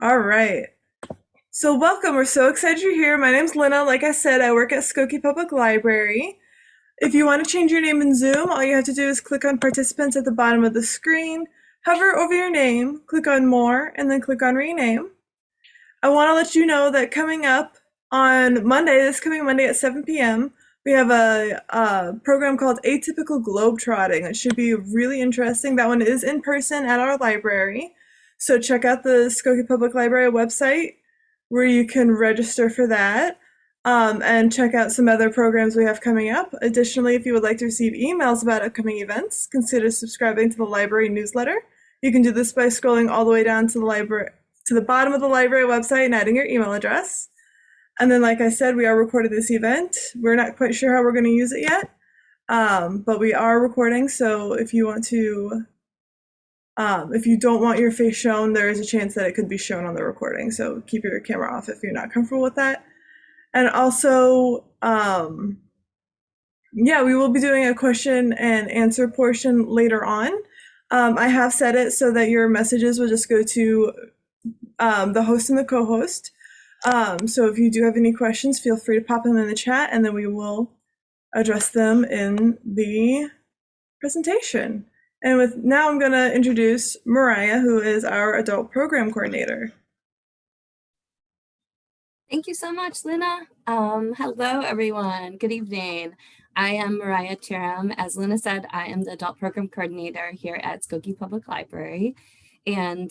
All right. So welcome. We're so excited you're here. My name's Lena. Like I said, I work at Skokie Public Library. If you want to change your name in Zoom, all you have to do is click on participants at the bottom of the screen, hover over your name, click on more, and then click on rename. I want to let you know that coming up on Monday, this coming Monday at 7 p.m., we have a program called Atypical Globetrotting. It should be really interesting. That one is in person at our library. So check out the Skokie Public Library website where you can register for that, and check out some other programs we have coming up. Additionally, if you would like to receive emails about upcoming events, consider subscribing to the library newsletter. You can do this by scrolling all the way down to the bottom of the library website and adding your email address. And then, like I said, we are recording this event. We're not quite sure how we're going to use it yet, but we are recording. So if you want to, if you don't want your face shown, there is a chance that it could be shown on the recording. So keep your camera off if you're not comfortable with that. And also, yeah, we will be doing a question and answer portion later on. I have set it so that your messages will just go to the host and the co-host. So if you do have any questions, feel free to pop them in the chat, and then we will address them in the presentation. And now I'm going to introduce Mariah, who is our adult program coordinator. Thank you so much, Lena. Hello, everyone. Good evening. I am Mariah Tiram. As Lena said, I am the adult program coordinator here at Skokie Public Library. And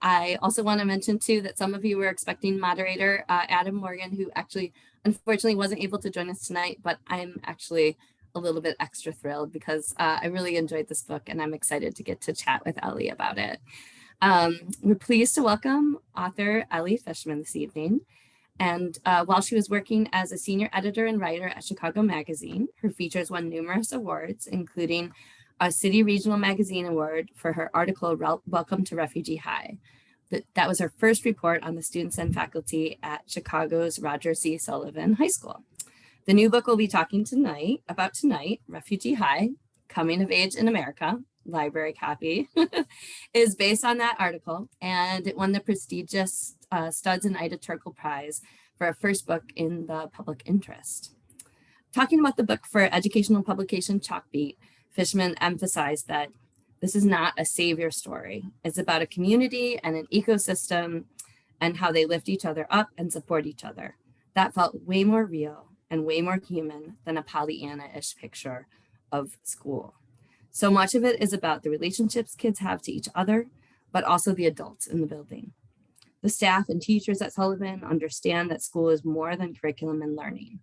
I also want to mention, too, that some of you were expecting moderator Adam Morgan, who actually, unfortunately, wasn't able to join us tonight, but I'm actually a little bit extra thrilled because I really enjoyed this book and I'm excited to get to chat with Ellie about it. We're pleased to welcome author Elly Fishman this evening. And while she was working as a senior editor and writer at Chicago Magazine, her features won numerous awards, including a City Regional Magazine Award for her article, Welcome to Refugee High. That was her first report on the students and faculty at Chicago's Roger C. Sullivan High School. The new book we'll be talking about tonight, Refugee High, Coming of Age in America, library copy, is based on that article, and it won the prestigious Studs and Ida Turkel Prize for a first book in the public interest. Talking about the book for educational publication Chalkbeat, Fishman emphasized that this is not a savior story. It's about a community and an ecosystem and how they lift each other up and support each other. That felt way more real and way more human than a Pollyanna-ish picture of school. So much of it is about the relationships kids have to each other, but also the adults in the building. The staff and teachers at Sullivan understand that school is more than curriculum and learning.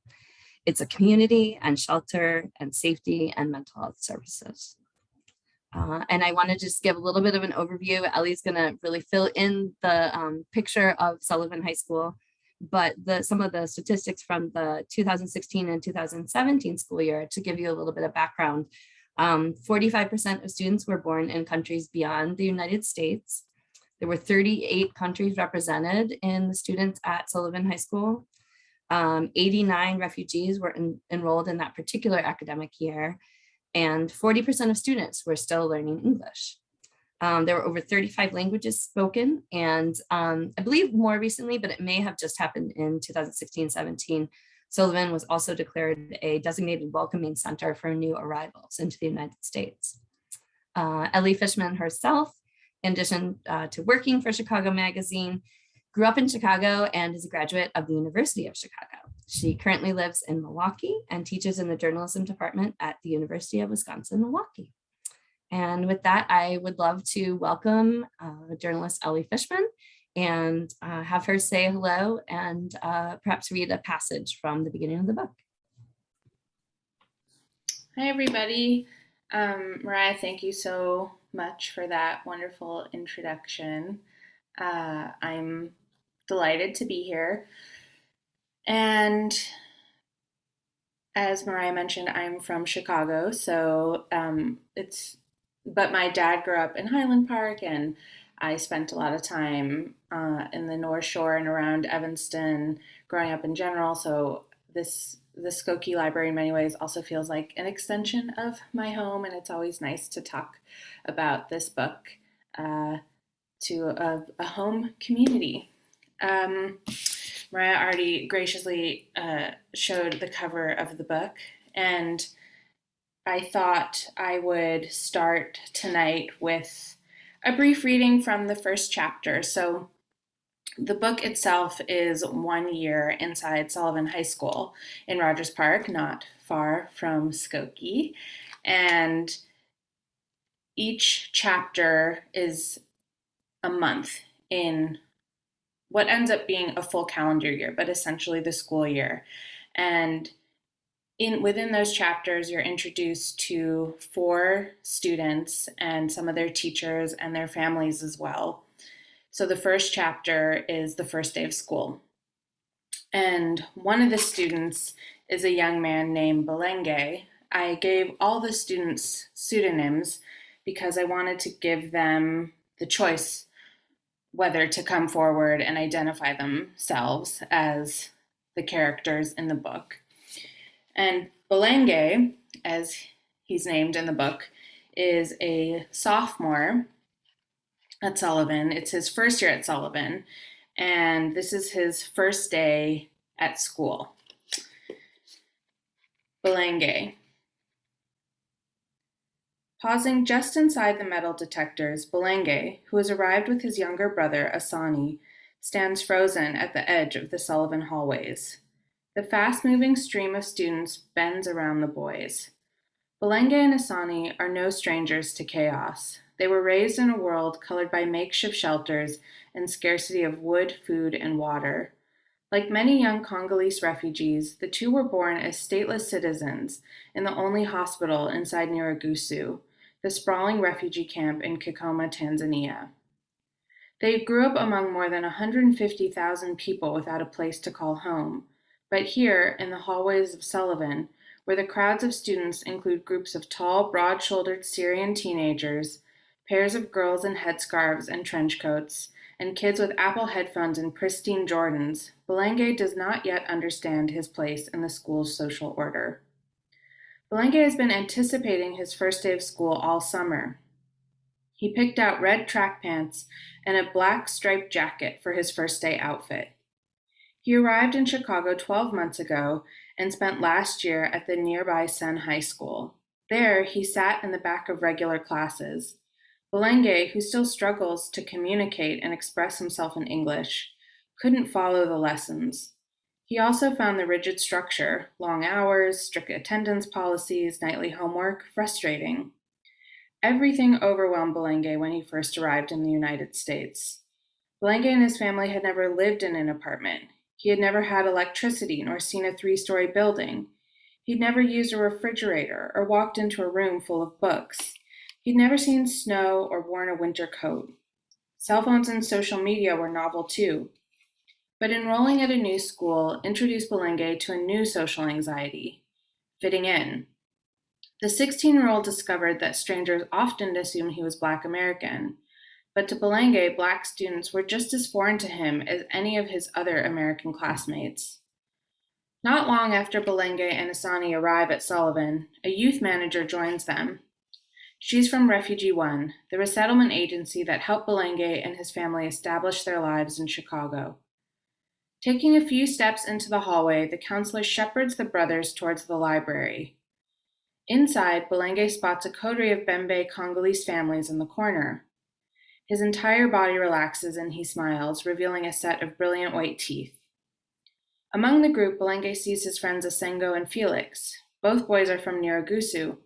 It's a community and shelter and safety and mental health services. And I want to just give a little bit of an overview. Ellie's going to really fill in the picture of Sullivan High School, but some of the statistics from the 2016 and 2017 school year to give you a little bit of background. 45% of students were born in countries beyond the United States. There were 38 countries represented in the students at Sullivan High School. 89 refugees were enrolled in that particular academic year, and 40% of students were still learning English. There were over 35 languages spoken, and I believe more recently, but it may have just happened in 2016-17, Sullivan was also declared a designated welcoming center for new arrivals into the United States. Elly Fishman herself, in addition to working for Chicago Magazine, grew up in Chicago and is a graduate of the University of Chicago. She currently lives in Milwaukee and teaches in the journalism department at the University of Wisconsin-Milwaukee. And with that, I would love to welcome journalist Elly Fishman and have her say hello and perhaps read a passage from the beginning of the book. Hi, everybody. Mariah, thank you so much for that wonderful introduction. I'm delighted to be here. And as Mariah mentioned, I'm from Chicago, so but my dad grew up in Highland Park, and I spent a lot of time in the North Shore and around Evanston growing up in general. So the Skokie Library in many ways also feels like an extension of my home, and it's always nice to talk about this book. a home community. Mariah already graciously showed the cover of the book, and I thought I would start tonight with a brief reading from the first chapter. So, the book itself is 1 year inside Sullivan High School in Rogers Park, not far from Skokie. And each chapter is a month in what ends up being a full calendar year, but essentially the school year. And within those chapters, you're introduced to 4 students and some of their teachers and their families as well. So the first chapter is the first day of school. And one of the students is a young man named Belenge. I gave all the students pseudonyms because I wanted to give them the choice whether to come forward and identify themselves as the characters in the book. And Belenge, as he's named in the book, is a sophomore at Sullivan. It's his first year at Sullivan, and this is his first day at school. Belenge. Pausing just inside the metal detectors, Belenge, who has arrived with his younger brother, Asani, stands frozen at the edge of the Sullivan hallways. The fast-moving stream of students bends around the boys. Belenge and Asani are no strangers to chaos. They were raised in a world colored by makeshift shelters and scarcity of wood, food, and water. Like many young Congolese refugees, the two were born as stateless citizens in the only hospital inside Nyarugusu, the sprawling refugee camp in Kigoma, Tanzania. They grew up among more than 150,000 people without a place to call home, but here, in the hallways of Sullivan, where the crowds of students include groups of tall, broad-shouldered Syrian teenagers, pairs of girls in headscarves and trench coats, and kids with Apple headphones and pristine Jordans, Belenge does not yet understand his place in the school's social order. Belenge has been anticipating his first day of school all summer. He picked out red track pants and a black striped jacket for his first day outfit. He arrived in Chicago 12 months ago and spent last year at the nearby Sen High School. There, he sat in the back of regular classes. Belenge, who still struggles to communicate and express himself in English, couldn't follow the lessons. He also found the rigid structure, long hours, strict attendance policies, nightly homework, frustrating. Everything overwhelmed Belenge when he first arrived in the United States. Belenge and his family had never lived in an apartment. He had never had electricity nor seen a 3-story building. He'd never used a refrigerator or walked into a room full of books. He'd never seen snow or worn a winter coat. Cell phones and social media were novel too. But enrolling at a new school introduced Belenge to a new social anxiety: fitting in. The 16-year-old discovered that strangers often assumed he was Black American, but to Belenge, Black students were just as foreign to him as any of his other American classmates. Not long after Belenge and Asani arrive at Sullivan, a youth manager joins them. She's from Refugee One, the resettlement agency that helped Belenge and his family establish their lives in Chicago. Taking a few steps into the hallway, the counselor shepherds the brothers towards the library. Inside, Belenge spots a coterie of Bembe Congolese families in the corner. His entire body relaxes and he smiles, revealing a set of brilliant white teeth. Among the group, Belenge sees his friends Asengo and Felix. Both boys are from Nyarugusu.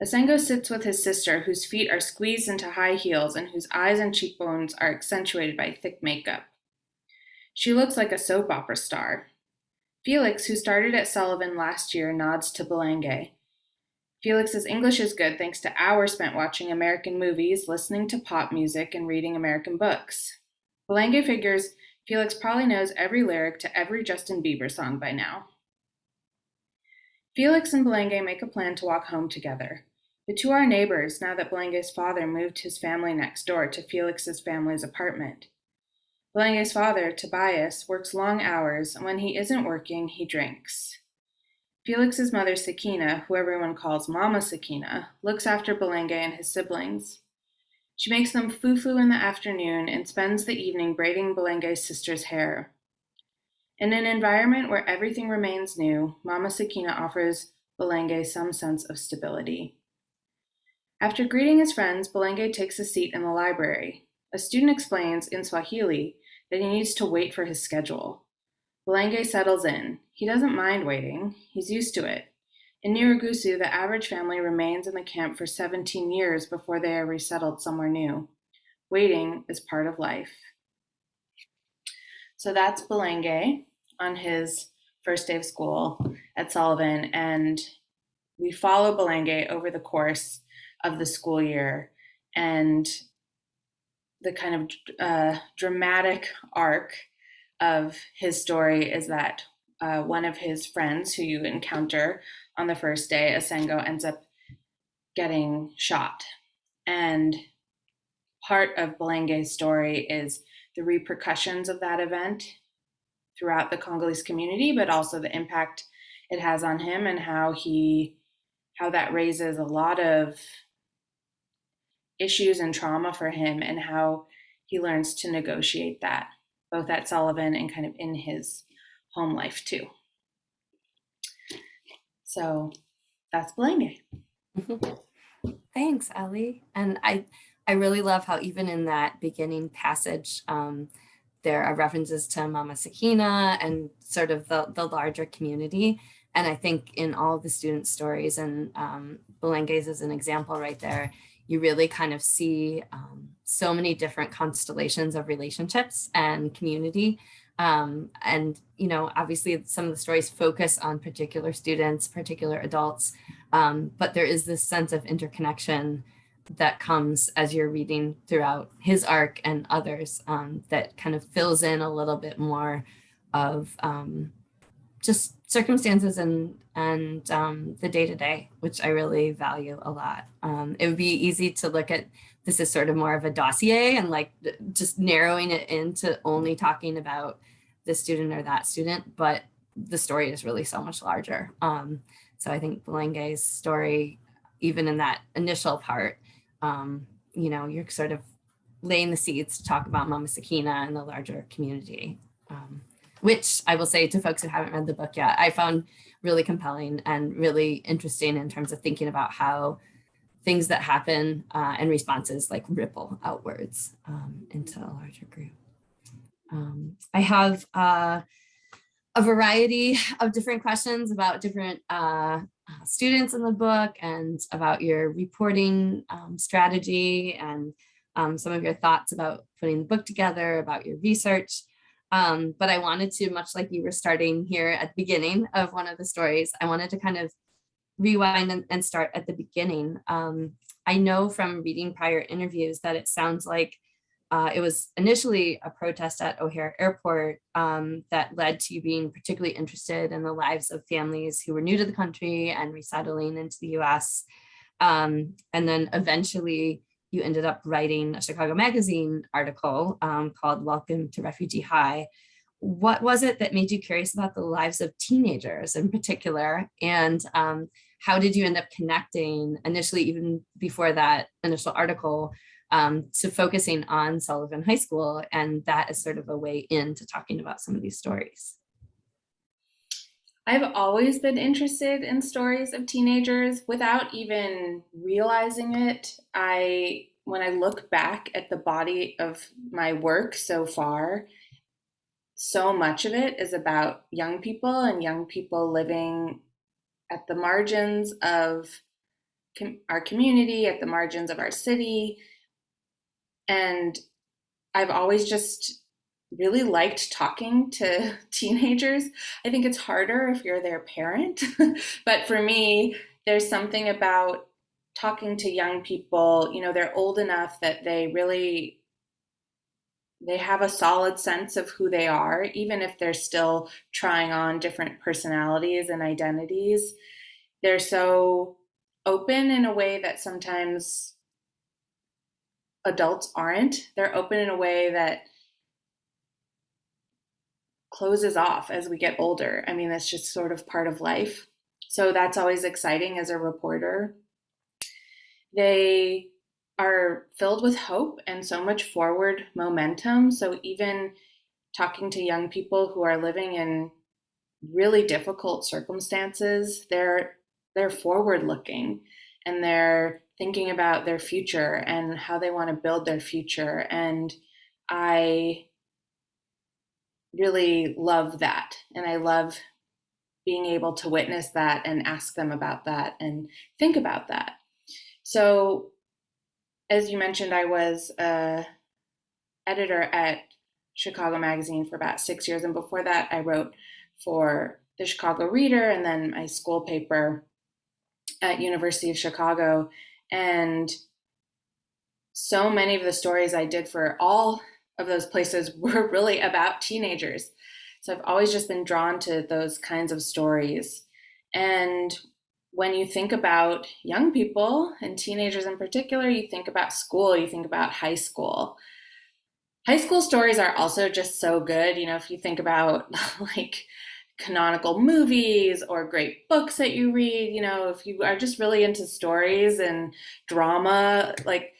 Asengo sits with his sister, whose feet are squeezed into high heels and whose eyes and cheekbones are accentuated by thick makeup. She looks like a soap opera star. Felix, who started at Sullivan last year, nods to Belenge. Felix's English is good thanks to hours spent watching American movies, listening to pop music, and reading American books. Belenge figures Felix probably knows every lyric to every Justin Bieber song by now. Felix and Belenge make a plan to walk home together. The two are neighbors now that Belenge's father moved his family next door to Felix's family's apartment. Belenge's father, Tobias, works long hours, and when he isn't working, he drinks. Felix's mother, Shahina, who everyone calls Mama Shahina, looks after Belenge and his siblings. She makes them fufu in the afternoon and spends the evening braiding Belenge's sister's hair. In an environment where everything remains new, Mama Sakina offers Belenge some sense of stability. After greeting his friends, Belenge takes a seat in the library. A student explains in Swahili that he needs to wait for his schedule. Belenge settles in. He doesn't mind waiting. He's used to it. In Nyarugusu, the average family remains in the camp for 17 years before they are resettled somewhere new. Waiting is part of life. So that's Belenge on his first day of school at Sullivan, and we follow Belenge over the course of the school year, and the kind of dramatic arc of his story is that one of his friends who you encounter on the first day, Asengo, ends up getting shot. And part of Belenge's story is the repercussions of that event throughout the Congolese community, but also the impact it has on him and how that raises a lot of issues and trauma for him, and how he learns to negotiate that, both at Sullivan and kind of in his home life too. So that's Belenge. Thanks, Ellie. And I really love how even in that beginning passage, there are references to Mama Sakina and sort of the larger community. And I think in all of the student stories, and Belenge's is an example right there, you really kind of see so many different constellations of relationships and community. And, obviously some of the stories focus on particular students, particular adults, but there is this sense of interconnection that comes as you're reading throughout his arc and others, that kind of fills in a little bit more of just circumstances and the day-to-day, which I really value a lot. It would be easy to look at this as sort of more of a dossier and like just narrowing it into only talking about this student or that student, but the story is really so much larger. So I think Belenge's story, even in that initial part, you're sort of laying the seeds to talk about Mama Sakina and the larger community, which I will say to folks who haven't read the book yet, I found really compelling and really interesting in terms of thinking about how things that happen and responses like ripple outwards into a larger group. I have a variety of different questions about different students in the book and about your reporting strategy and some of your thoughts about putting the book together, about your research. But I wanted to, much like you were starting here at the beginning of one of the stories, I wanted to kind of rewind and start at the beginning. I know from reading prior interviews that it sounds like it was initially a protest at O'Hare Airport that led to you being particularly interested in the lives of families who were new to the country and resettling into the US. And then eventually you ended up writing a Chicago Magazine article called Welcome to Refugee High. What was it that made you curious about the lives of teenagers in particular? And how did you end up connecting initially, even before that initial article, to focusing on Sullivan High School, and that is sort of a way into talking about some of these stories? I've always been interested in stories of teenagers without even realizing it. When I look back at the body of my work so far, so much of it is about young people and young people living at the margins of our community, at the margins of our city. And I've always just really liked talking to teenagers. I think it's harder if you're their parent, but for me, there's something about talking to young people. They're old enough that they have a solid sense of who they are, even if they're still trying on different personalities and identities. They're so open in a way that sometimes adults aren't. They're open in a way that closes off as we get older. I mean, that's just sort of part of life. So that's always exciting as a reporter. They are filled with hope and so much forward momentum. So even talking to young people who are living in really difficult circumstances, they're forward looking and they're thinking about their future and how they want to build their future. And I really love that. And I love being able to witness that and ask them about that and think about that. So, as you mentioned, I was a editor at Chicago Magazine for about 6 years, and before that, I wrote for the Chicago Reader and then my school paper at University of Chicago. And so many of the stories I did for all of those places were really about teenagers. So I've always just been drawn to those kinds of stories. And when you think about young people and teenagers in particular, you think about school, you think about high school. High school stories are also just so good. You know, if you think about like canonical movies or great books that you read, you know, if you are just really into stories and drama, like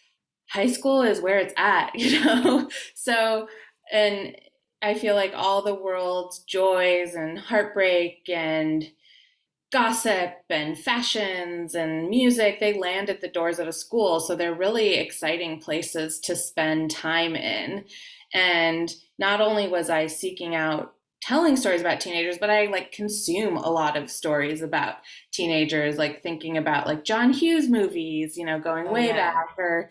high school is where it's at, you know? So, and I feel like all the world's joys and heartbreak and gossip and fashions and music, they land at the doors of a school. So they're really exciting places to spend time in. And not only was I seeking out telling stories about teenagers, but I like consume a lot of stories about teenagers, like thinking about like John Hughes movies, you know, going way back, or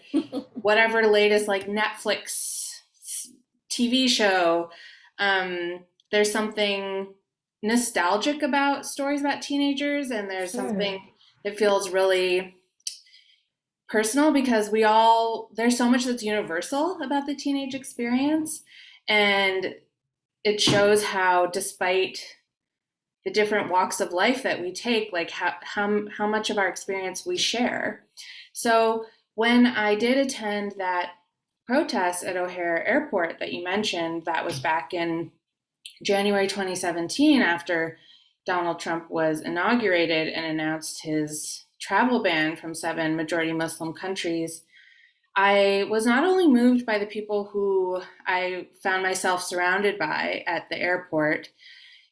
whatever latest like Netflix TV show. There's something nostalgic about stories about teenagers, and there's something that feels really personal because there's so much that's universal about the teenage experience, and it shows how despite the different walks of life that we take, like how much of our experience we share. So when I did attend that protest at O'Hare Airport that you mentioned, that was back in January 2017 after Donald Trump was inaugurated and announced his travel ban from 7 majority Muslim countries. I was not only moved by the people who I found myself surrounded by at the airport,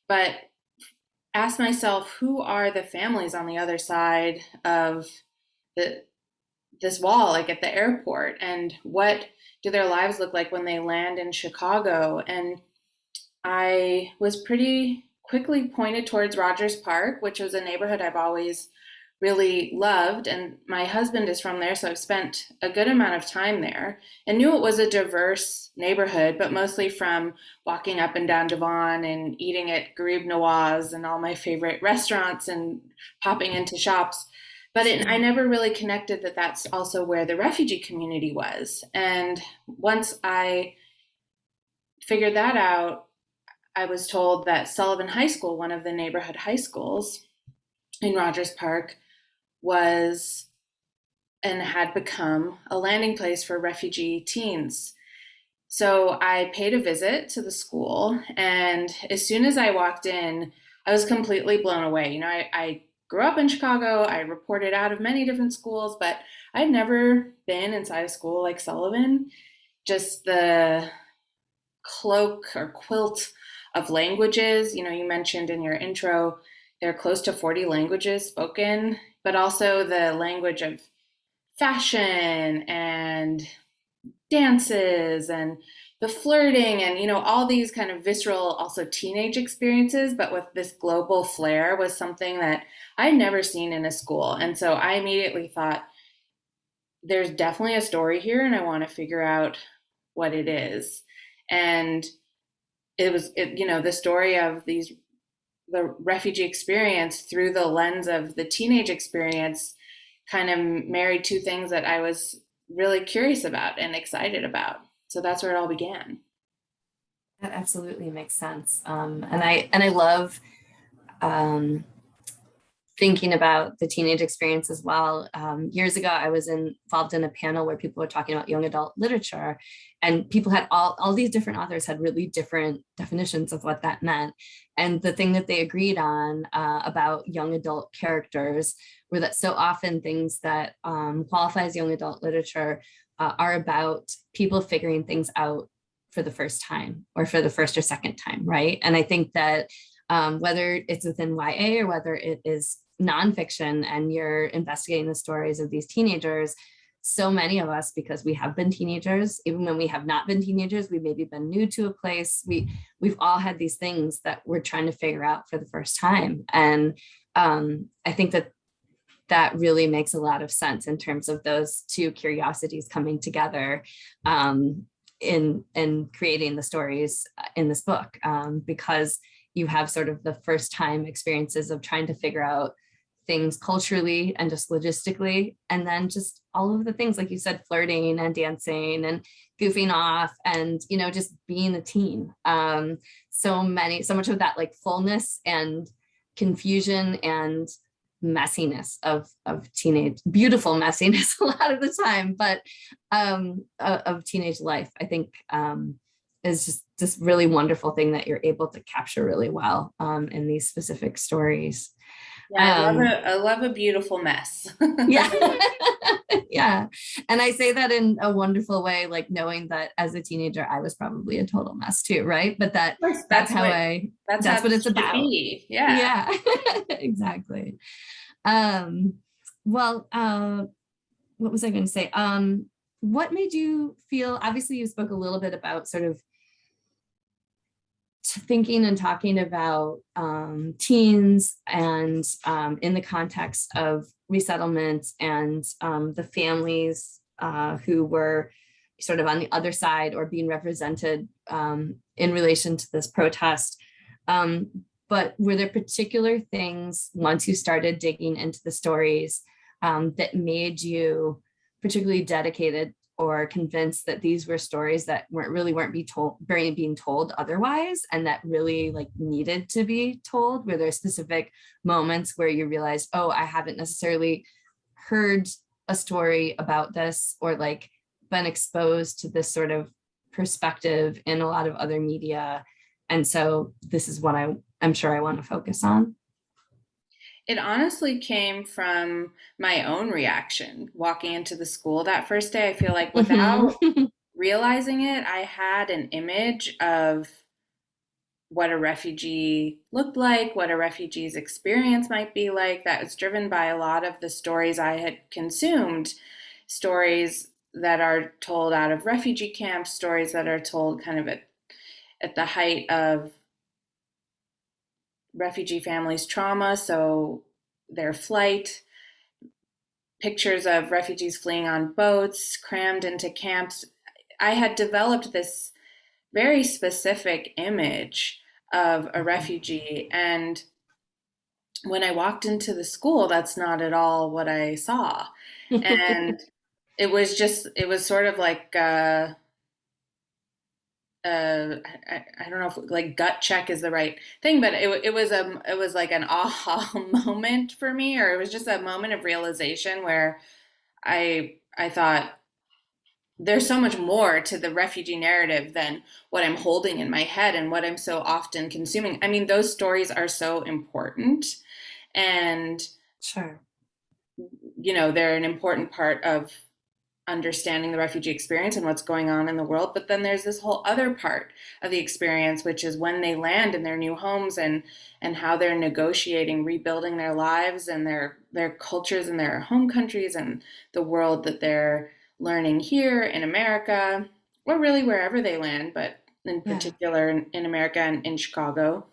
but asked myself, who are the families on the other side of this wall, like at the airport, and what do their lives look like when they land in Chicago? And I was pretty quickly pointed towards Rogers Park, which was a neighborhood I've always really loved. And my husband is from there, so I've spent a good amount of time there and knew it was a diverse neighborhood, but mostly from walking up and down Devon and eating at Garib Nawaz and all my favorite restaurants and popping into shops. But I never really connected that that's also where the refugee community was. And once I figured that out, I was told that Sullivan High School, one of the neighborhood high schools in Rogers Park, was and had become a landing place for refugee teens. So I paid a visit to the school, and as soon as I walked in, I was completely blown away. You know, I grew up in Chicago, I reported out of many different schools, but I'd never been inside a school like Sullivan. Just the cloak or quilt of languages. You know, you mentioned in your intro, there are close to 40 languages spoken, but also the language of fashion and dances and the flirting and, you know, all these kind of visceral, also teenage experiences, but with this global flair was something that I'd never seen in a school. And so I immediately thought, there's definitely a story here, and I want to figure out what it is. And you know, the story of the refugee experience through the lens of the teenage experience kind of married two things that I was really curious about and excited about. So that's where it all began. That absolutely makes sense. And I love um, thinking about the teenage experience as well. Years ago, I was involved in a panel where people were talking about young adult literature, and people had all these different authors had really different definitions of what that meant. And the thing that they agreed on about young adult characters were that so often things that qualify as young adult literature are about people figuring things out for the first time or for the first or second time, right? And I think that whether it's within YA or whether it is nonfiction and you're investigating the stories of these teenagers, so many of us, because we have been teenagers, even when we have not been teenagers, we've maybe been new to a place. We've all had these things that we're trying to figure out for the first time. And I think that really makes a lot of sense in terms of those two curiosities coming together in creating the stories in this book, because you have sort of the first time experiences of trying to figure out things culturally and just logistically, and then just all of the things, like you said, flirting and dancing and goofing off and, just being a teen. So much of that like fullness and confusion and messiness of teenage, beautiful messiness a lot of the time, but of teenage life, I think is just this really wonderful thing that you're able to capture really well in these specific stories. Yeah, I love a beautiful mess. Yeah. Yeah. And I say that in a wonderful way, like knowing that as a teenager, I was probably a total mess too, right? But that's what it's about. Be. Yeah. Yeah, exactly. Well, what was I going to say? What made you feel, obviously you spoke a little bit about sort of thinking and talking about teens and in the context of resettlement and the families who were sort of on the other side or being represented in relation to this protest. But were there particular things once you started digging into the stories that made you particularly dedicated or convinced that these were stories that weren't being told otherwise, and that really like needed to be told? Were there specific moments where you realized, oh, I haven't necessarily heard a story about this or like been exposed to this sort of perspective in a lot of other media, and so this is what I'm sure I want to focus on? It honestly came from my own reaction walking into the school that first day. I feel like without Mhm. realizing it, I had an image of what a refugee looked like, what a refugee's experience might be like, that was driven by a lot of the stories I had consumed, stories that are told out of refugee camps, stories that are told kind of at the height of refugee families' trauma, so their flight, pictures of refugees fleeing on boats, crammed into camps. I had developed this very specific image of a refugee. And when I walked into the school, that's not at all what I saw. And it was sort of like, I don't know if like gut check is the right thing, but it was like an aha moment for me, or it was just a moment of realization where I thought there's so much more to the refugee narrative than what I'm holding in my head and what I'm so often consuming. I mean, those stories are so important, and Sure. they're an important part of understanding the refugee experience and what's going on in the world. But then there's this whole other part of the experience, which is when they land in their new homes and how they're negotiating, rebuilding their lives and their cultures in their home countries and the world that they're learning here in America, or really wherever they land, but in Yeah. particular in America and in Chicago.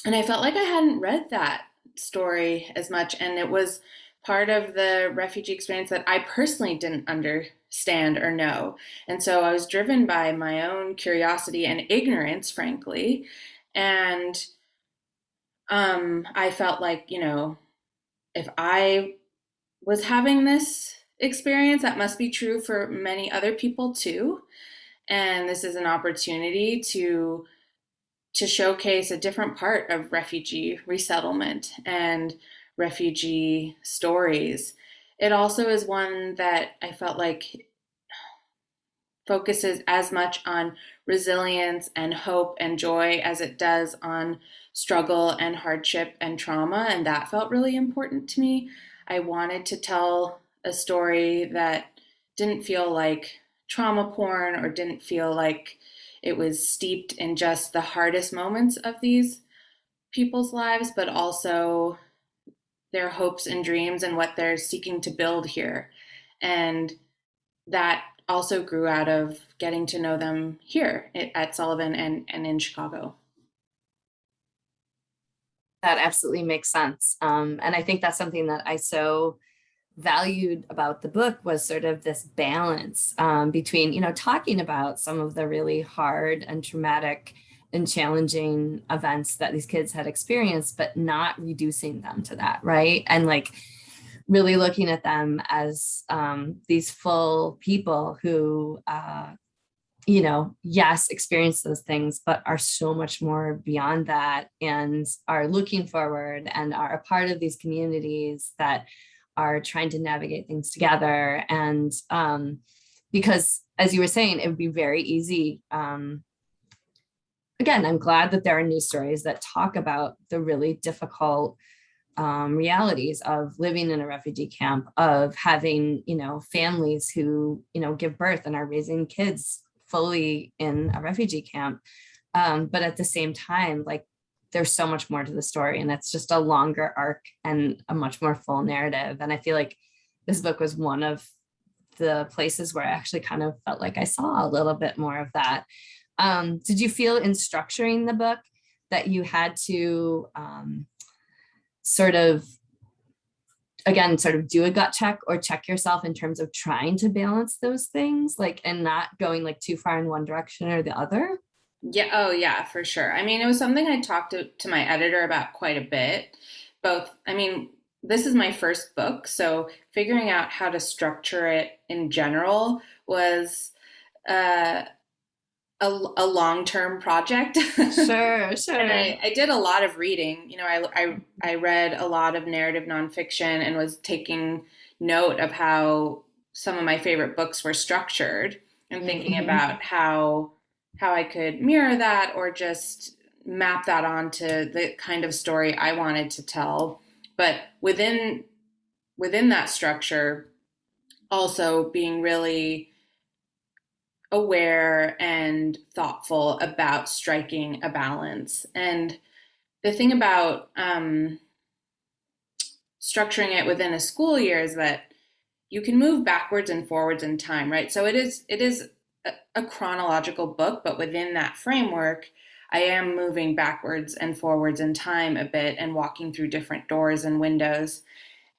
And I felt like I hadn't read that story as much, and it was part of the refugee experience that I personally didn't understand or know. And so I was driven by my own curiosity and ignorance, frankly. And I felt like, if I was having this experience, that must be true for many other people too. And this is an opportunity to showcase a different part of refugee resettlement and refugee stories. It also is one that I felt like focuses as much on resilience and hope and joy as it does on struggle and hardship and trauma. And that felt really important to me. I wanted to tell a story that didn't feel like trauma porn or didn't feel like it was steeped in just the hardest moments of these people's lives, but also their hopes and dreams and what they're seeking to build here. And that also grew out of getting to know them here at Sullivan and in Chicago. That absolutely makes sense. And I think that's something that I so valued about the book was sort of this balance between, talking about some of the really hard and traumatic and challenging events that these kids had experienced, but not reducing them to that, right? And like really looking at them as these full people who, yes, experience those things, but are so much more beyond that and are looking forward and are a part of these communities that are trying to navigate things together. And because, as you were saying, it would be very easy. Again, I'm glad that there are news stories that talk about the really difficult realities of living in a refugee camp, of having, families who, give birth and are raising kids fully in a refugee camp. But at the same time, like there's so much more to the story and it's just a longer arc and a much more full narrative. And I feel like this book was one of the places where I actually kind of felt like I saw a little bit more of that. Did you feel in structuring the book that you had to sort of do a gut check or check yourself in terms of trying to balance those things, like, and not going like too far in one direction or the other? Yeah, oh yeah, for sure. I mean, it was something I talked to my editor about quite a bit. This is my first book, so figuring out how to structure it in general was uh, a long-term project. Sure, And sure. I did a lot of reading. I read a lot of narrative nonfiction and was taking note of how some of my favorite books were structured and thinking Mm-hmm. about how I could mirror that or just map that onto the kind of story I wanted to tell. But within that structure, also being really aware and thoughtful about striking a balance. And the thing about structuring it within a school year is that you can move backwards and forwards in time, right? So it is a chronological book, but within that framework, I am moving backwards and forwards in time a bit and walking through different doors and windows.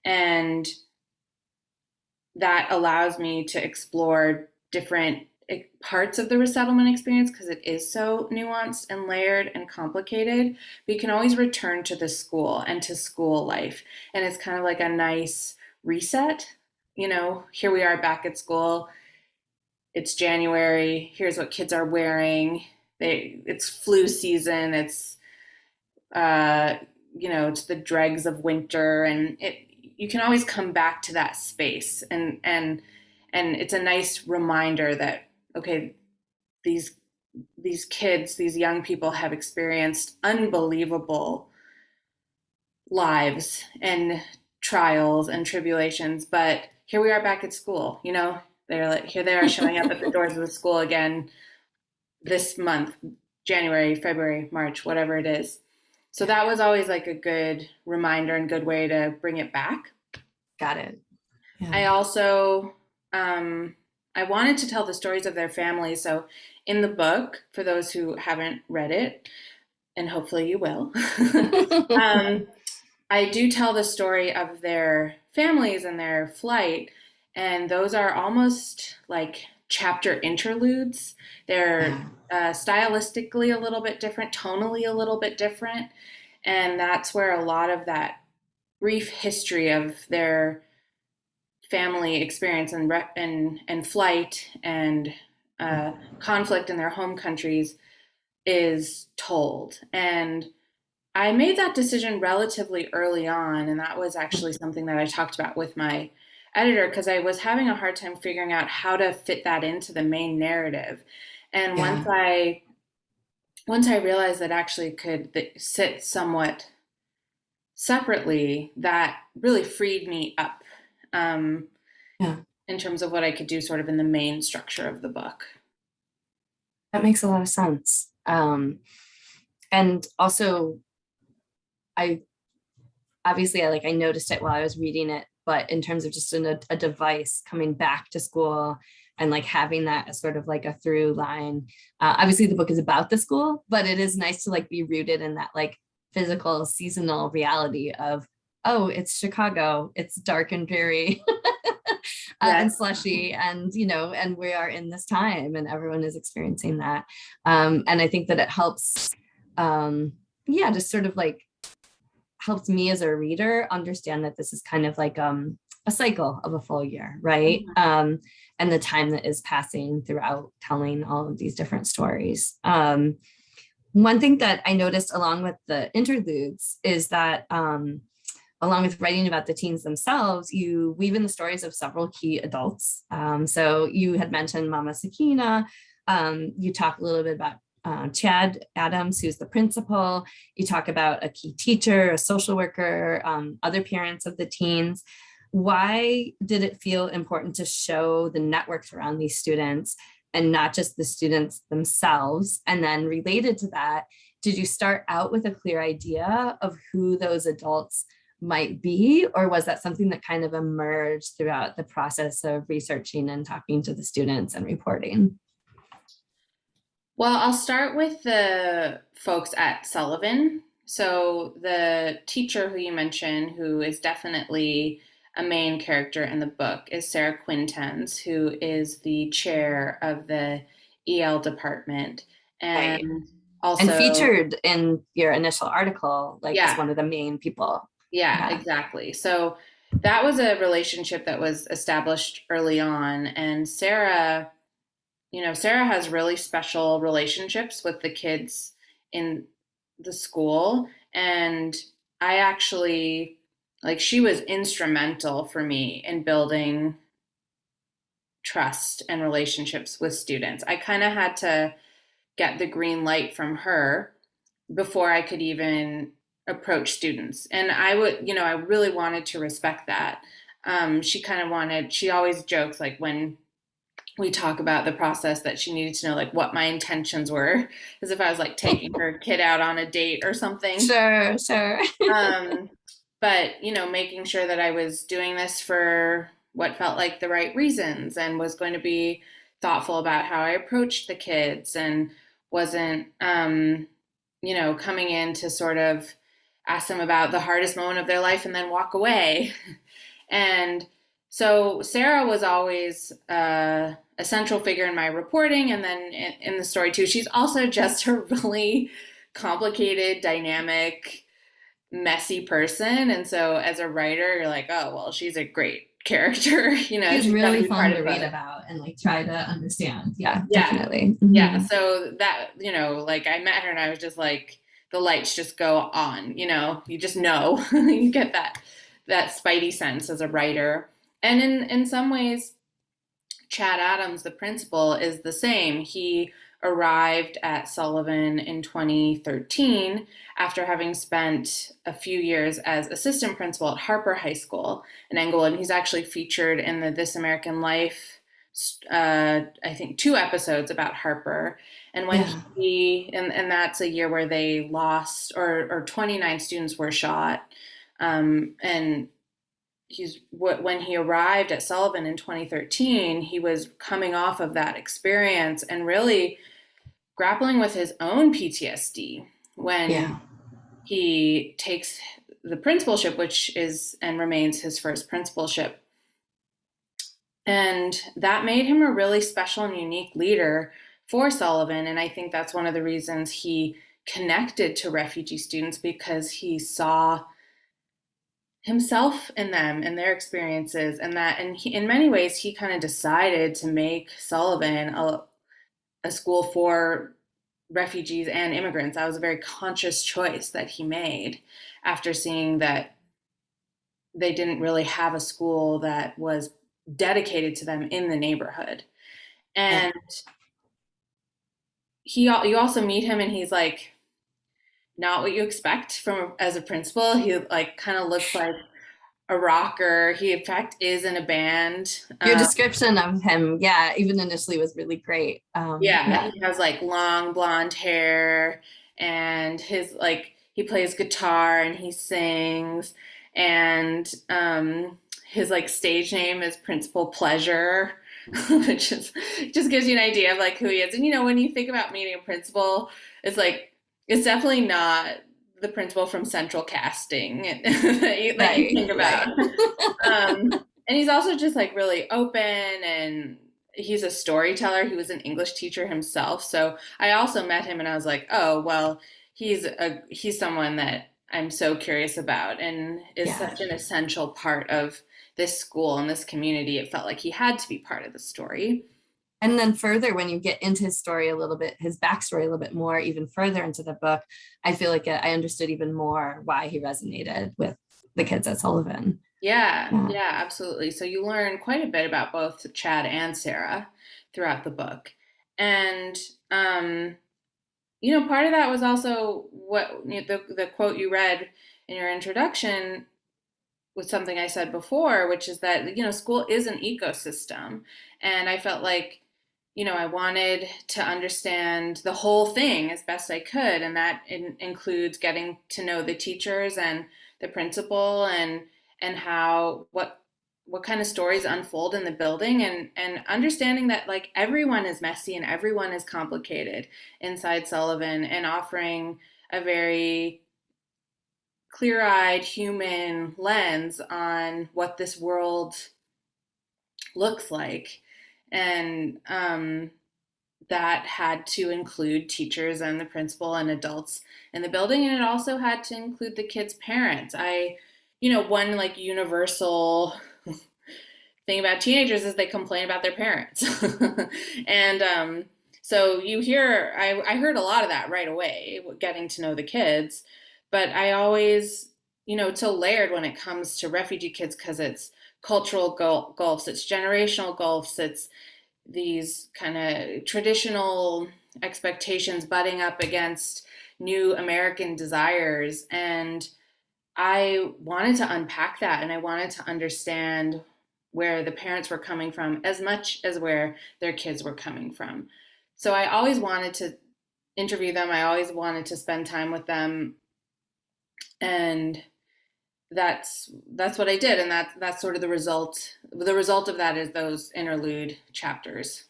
And that allows me to explore different parts of the resettlement experience because it is so nuanced and layered and complicated. But you can always return to the school and to school life. And it's kind of like a nice reset. Here we are back at school. It's January. Here's what kids are wearing. It's flu season. Uh, it's the dregs of winter, and you can always come back to that space, and it's a nice reminder that okay, these kids, these young people have experienced unbelievable lives and trials and tribulations, but here we are back at school. They're like here they are showing up at the doors of the school again this month, January, February, March, whatever it is. So that was always like a good reminder and good way to bring it back. Got it. Yeah. I also I wanted to tell the stories of their families. So in the book, for those who haven't read it, and hopefully you will, I do tell the story of their families and their flight, and those are almost like chapter interludes. They're stylistically a little bit different, tonally a little bit different, and that's where a lot of that brief history of their family experience and flight and conflict in their home countries is told. And I made that decision relatively early on, and that was actually something that I talked about with my editor because I was having a hard time figuring out how to fit that into the main narrative. And Yeah. once I realized that actually could sit somewhat separately, that really freed me up um, Yeah. in terms of what I could do sort of in the main structure of the book. That makes a lot of sense. And also, I obviously I noticed it while I was reading it, but in terms of just a device coming back to school and like having that as sort of like a through line. Obviously, the book is about the school, but it is nice to like be rooted in that like physical seasonal reality of, oh, it's Chicago, it's dark and dreary. Yes. And slushy, and and we are in this time and everyone is experiencing that. And I think that it helps, yeah, just sort of like helps me as a reader understand that this is kind of like a cycle of a full year, right? And the time that is passing throughout telling all of these different stories. One thing that I noticed along with the interludes is that along with writing about the teens themselves, you weave in the stories of several key adults. So you had mentioned Mama Sakina. You talk a little bit about Chad Adams, who's the principal. You talk about a key teacher, a social worker, other parents of the teens. Why did it feel important to show the networks around these students and not just the students themselves? And then related to that, did you start out with a clear idea of who those adults might be, or was that something that kind of emerged throughout the process of researching and talking to the students and reporting? Well, I'll start with the folks at Sullivan. So, the teacher who you mentioned, who is definitely a main character in the book, is Sarah Quintens, who is the chair of the EL department. Right. And And also, featured in your initial article, like as yeah, one of the main people. yeah, Yeah. exactly. So, that was a relationship that was established early on. And Sarah has really special relationships with the kids in the school. And I actually, like, she was instrumental for me in building trust and relationships with students. I kind of had to get the green light from her before I could even approach students. And I really wanted to respect that. She always jokes like when we talk about the process that she needed to know like what my intentions were, as if I was like taking her kid out on a date or something. Sure, sure. um but making sure that I was doing this for what felt like the right reasons and was going to be thoughtful about how I approached the kids and wasn't coming in to sort of ask them about the hardest moment of their life and then walk away. And so Sarah was always a central figure in my reporting, and then in the story too. She's also just a really complicated, dynamic, messy person, and so as a writer, you're like, oh well, she's a great character. He's She's got to really be part fun of to read the about and like try to understand. Yeah, yeah, definitely. yeah. Mhm. So that like I met her, and I was just like, the lights just go on. You just know. You get that spidey sense as a writer. And in some ways, Chad Adams, the principal, is the same. He arrived at Sullivan in 2013 after having spent a few years as assistant principal at Harper High School in Englewood. And he's actually featured in the This American Life, I think, 2 episodes about Harper. And when Yeah. and that's a year where they lost, or 29 students were shot. And when he arrived at Sullivan in 2013, he was coming off of that experience and really grappling with his own PTSD when Yeah. he takes the principalship, which is and remains his first principalship. And that made him a really special and unique leader for Sullivan. And I think that's one of the reasons he connected to refugee students, because he saw himself in them and their experiences, and in many ways he kind of decided to make Sullivan a school for refugees and immigrants. That was a very conscious choice that he made after seeing that they didn't really have a school that was dedicated to them in the neighborhood. Yeah. And you also meet him and he's like not what you expect from as a principal. He like kind of looks like a rocker. He in fact is in a band. Your description of him, yeah, even initially was really great. Yeah, Yeah. he has like long blonde hair and his like he plays guitar and he sings and his like stage name is Principal Pleasure, which is just gives you an idea of like who he is. And you know, when you think about meeting a principal, it's like it's definitely not the principal from Central Casting that you Right, think about. right. And he's also just like really open and he's a storyteller. He was an English teacher himself. So I also met him and I was like, oh, well, he's someone that I'm so curious about and is Yeah. such an essential part of this school and this community. It felt like he had to be part of the story. And then further, when you get into his story a little bit, his backstory a little bit more, even further into the book, I feel like I understood even more why he resonated with the kids at Sullivan. Yeah, Yeah. yeah, absolutely. So you learn quite a bit about both Chad and Sarah throughout the book. And part of that was also what the quote you read in your introduction was something I said before, which is that, school is an ecosystem. And I felt like, I wanted to understand the whole thing as best I could. And that includes getting to know the teachers and the principal and what kind of stories unfold in the building and understanding that like everyone is messy and everyone is complicated inside Sullivan and offering a very clear-eyed human lens on what this world looks like. And that had to include teachers and the principal and adults in the building. And it also had to include the kids' parents. One like universal thing about teenagers is they complain about their parents. And so I heard a lot of that right away, getting to know the kids. But I always, it's so layered when it comes to refugee kids because it's cultural gulfs, it's generational gulfs, it's these kind of traditional expectations butting up against new American desires. And I wanted to unpack that and I wanted to understand where the parents were coming from as much as where their kids were coming from. So I always wanted to interview them. I always wanted to spend time with them. And that's what I did. And that's sort of the result. The result of that is those interlude chapters.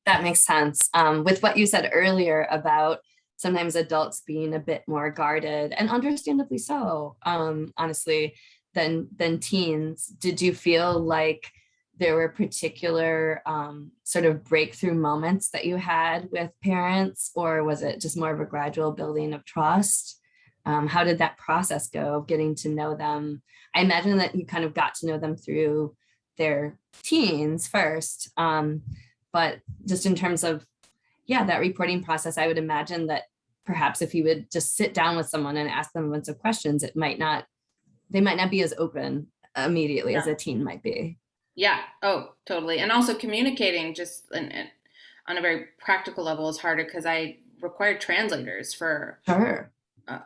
That makes sense. With what you said earlier about sometimes adults being a bit more guarded, and understandably so, honestly, than teens, did you feel like there were particular sort of breakthrough moments that you had with parents, or was it just more of a gradual building of trust? How did that process go, getting to know them? I imagine that you kind of got to know them through their teens first, but just in terms of, yeah, that reporting process, I would imagine that perhaps if you would just sit down with someone and ask them a bunch of questions, they might not be as open immediately as a teen might be. Yeah. Oh, totally. And also communicating just on a very practical level is harder because I required translators for Sure.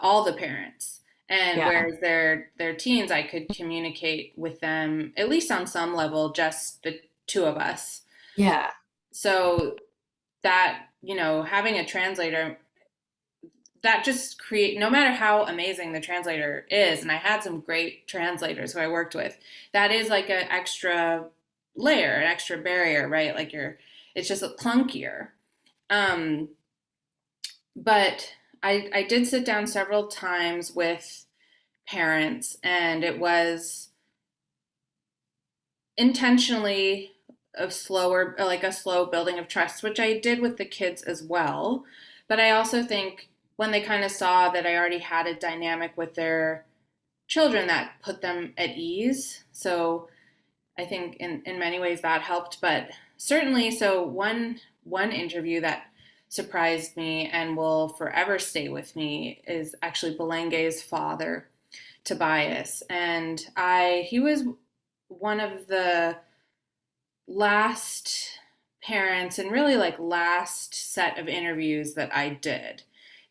all the parents. And Yeah. whereas they're teens, I could communicate with them at least on some level, just the two of us. Yeah. So that, having a translator, that just create no matter how amazing the translator is, and I had some great translators who I worked with, that is like an extra layer, an extra barrier, right? Like it's just a clunkier. Um, but I did sit down several times with parents, and it was intentionally like a slow building of trust, which I did with the kids as well. But I also think when they kind of saw that I already had a dynamic with their children, that put them at ease. So I think in many ways that helped. But certainly, so one interview that surprised me and will forever stay with me is actually Belenge's father, Tobias. And he was one of the last parents and really like last set of interviews that I did,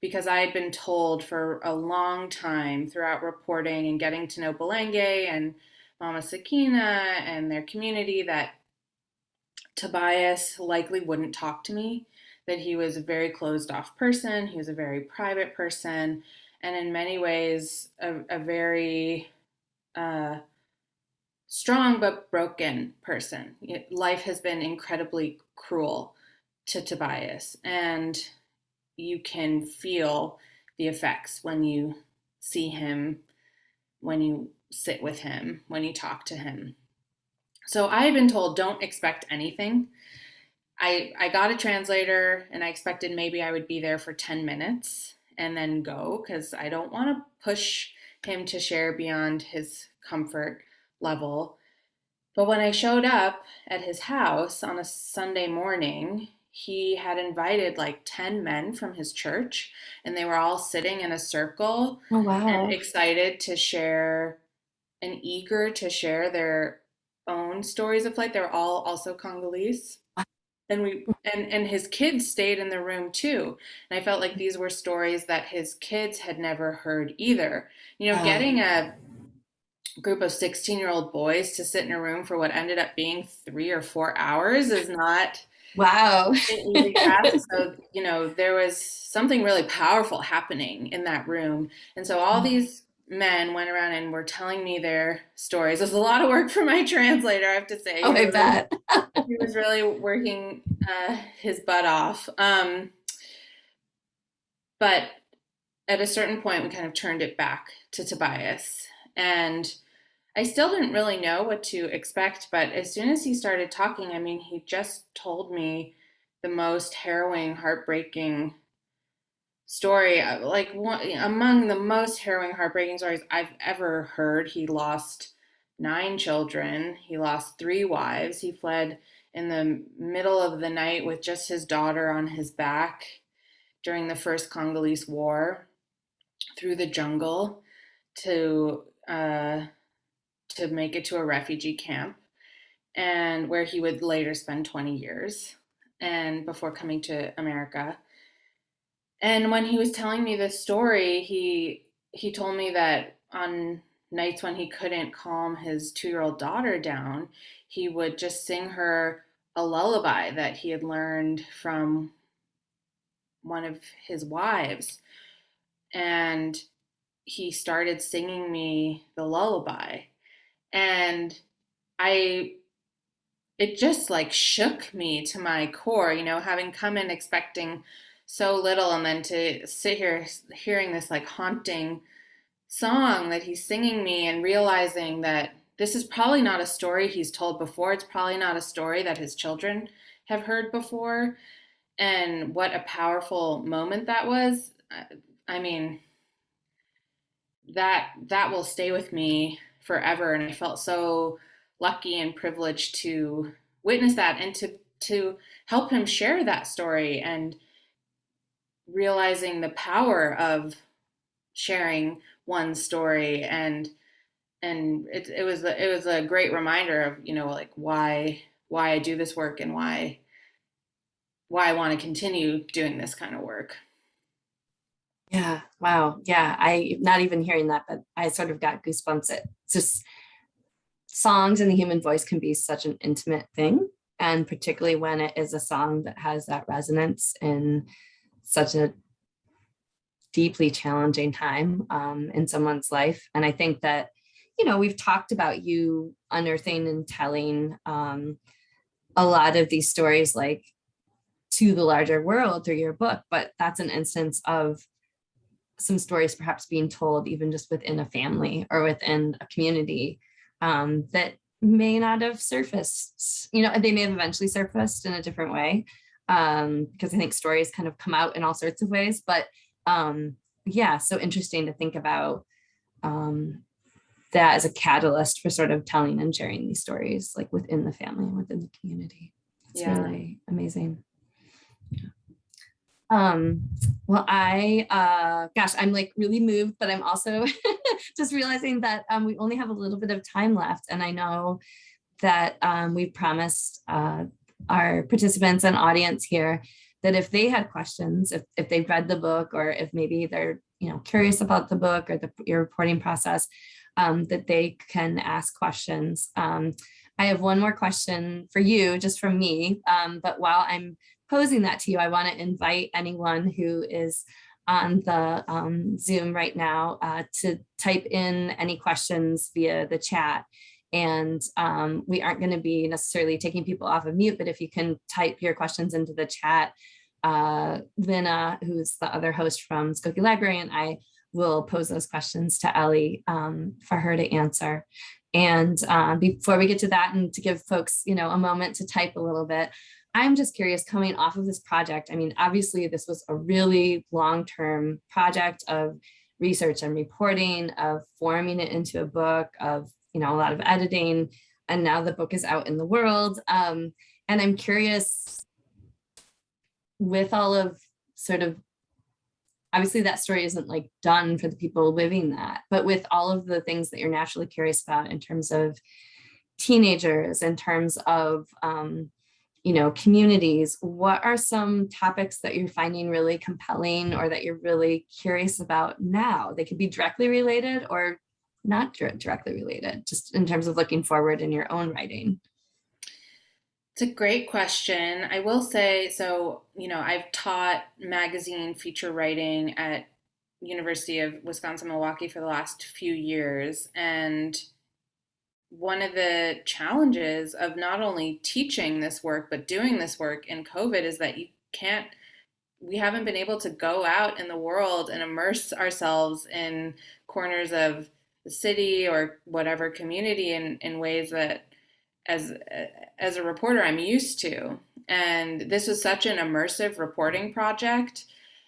because I had been told for a long time throughout reporting and getting to know Belenge and Mama Sakina and their community that Tobias likely wouldn't talk to me, that he was a very closed off person, he was a very private person, and in many ways a very uh, strong but broken person. Life has been incredibly cruel to Tobias, and you can feel the effects when you see him, when you sit with him, when you talk to him. So I had been told, don't expect anything. I got a translator and I expected maybe I would be there for 10 minutes and then go, because I don't want to push him to share beyond his comfort level. But when I showed up at his house on a Sunday morning, he had invited like 10 men from his church, and they were all sitting in a circle Oh, and wow. excited to share and eager to share their own stories of flight. They were all also Congolese. And his kids stayed in the room too. And I felt like these were stories that his kids had never heard either. Wow. Getting a group of 16-year-old boys to sit in a room for what ended up being 3 or 4 hours is not Wow. an easy task. So, there was something really powerful happening in that room. And so all these men went around and were telling me their stories. It was a lot of work for my translator, I have to say. Oh, I bet. He was really working his butt off. But at a certain point, we kind of turned it back to Tobias. And I still didn't really know what to expect, but as soon as he started talking, I mean, he just told me the most harrowing, heartbreaking story, like among the most harrowing, heartbreaking stories I've ever heard. He lost 9 children, he lost 3 wives, he fled in the middle of the night with just his daughter on his back during the first Congolese War through the jungle to make it to a refugee camp, and where he would later spend 20 years and before coming to America. And when he was telling me this story, he told me that on nights when he couldn't calm his 2-year-old daughter down, he would just sing her a lullaby that he had learned from one of his wives. And he started singing me the lullaby. And I it just like shook me to my core, having come in expecting so little, and then to sit here hearing this like haunting song that he's singing me and realizing that this is probably not a story he's told before. It's probably not a story that his children have heard before. And what a powerful moment that was. I mean, that will stay with me forever. And I felt so lucky and privileged to witness that and to help him share that story, and realizing the power of sharing one story. And it was a great reminder of, like why I do this work, and why I want to continue doing this kind of work. Yeah. Wow. Yeah. I not even hearing that, but I sort of got goosebumps. It's just songs and the human voice can be such an intimate thing. And particularly when it is a song that has that resonance in such a deeply challenging time in someone's life. And I think that, we've talked about you unearthing and telling a lot of these stories like to the larger world through your book, but that's an instance of some stories perhaps being told even just within a family or within a community that may not have surfaced. They may have eventually surfaced in a different way, because I think stories kind of come out in all sorts of ways. But yeah, so interesting to think about that as a catalyst for sort of telling and sharing these stories like within the family and within the community. It's Yeah. really amazing. Well, gosh, I'm like really moved, but I'm also just realizing that we only have a little bit of time left. And I know that we've promised our participants and audience here that if they had questions, if they've read the book, or if maybe they're curious about the book or your reporting process, that they can ask questions. I have one more question for you, just from me, but while I'm posing that to you, I want to invite anyone who is on the Zoom right now to type in any questions via the chat. And we aren't going to be necessarily taking people off of mute, but if you can type your questions into the chat, Lina, who's the other host from Skokie Library, and I will pose those questions to Ellie for her to answer. And before we get to that, and to give folks, a moment to type a little bit, I'm just curious, coming off of this project, I mean, obviously this was a really long-term project of research and reporting, of forming it into a book, of, a lot of editing, and now the book is out in the world. And I'm curious, with all of sort of, obviously that story isn't like done for the people living that, but with all of the things that you're naturally curious about in terms of teenagers, in terms of, communities, what are some topics that you're finding really compelling or that you're really curious about now? They could be directly related or not directly related, just in terms of looking forward in your own writing. It's a great question. I will say, so, I've taught magazine feature writing at University of Wisconsin-Milwaukee for the last few years. And one of the challenges of not only teaching this work, but doing this work in COVID is that we haven't been able to go out in the world and immerse ourselves in corners of the city or whatever community in ways that as a reporter I'm used to. And this was such an immersive reporting project.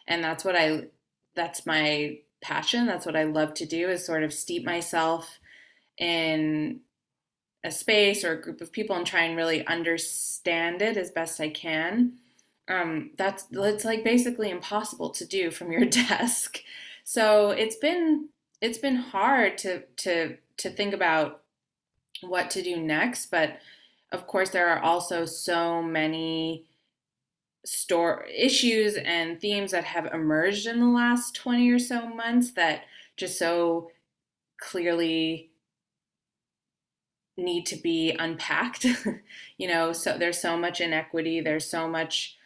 And that's my passion. That's what I love to do, is sort of steep myself in a space or a group of people and try and really understand it as best I can. It's like basically impossible to do from your desk. So it's been hard to think about what to do next, but of course there are also so many issues and themes that have emerged in the last 20 or so months that just so clearly need to be unpacked. So there's so much inequity, there's so much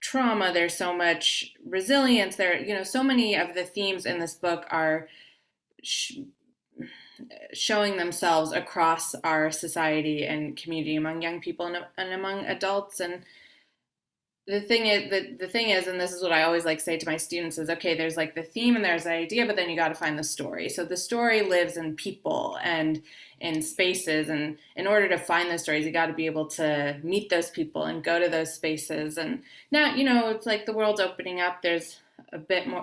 trauma, there's so much resilience there. So many of the themes in this book are showing themselves across our society and community, among young people and among adults. And the thing is, and this is what I always like say to my students, is okay, there's like the theme and there's the idea, but then you got to find the story. So the story lives in people and in spaces, and in order to find those stories, you got to be able to meet those people and go to those spaces. And now, it's like the world's opening up. There's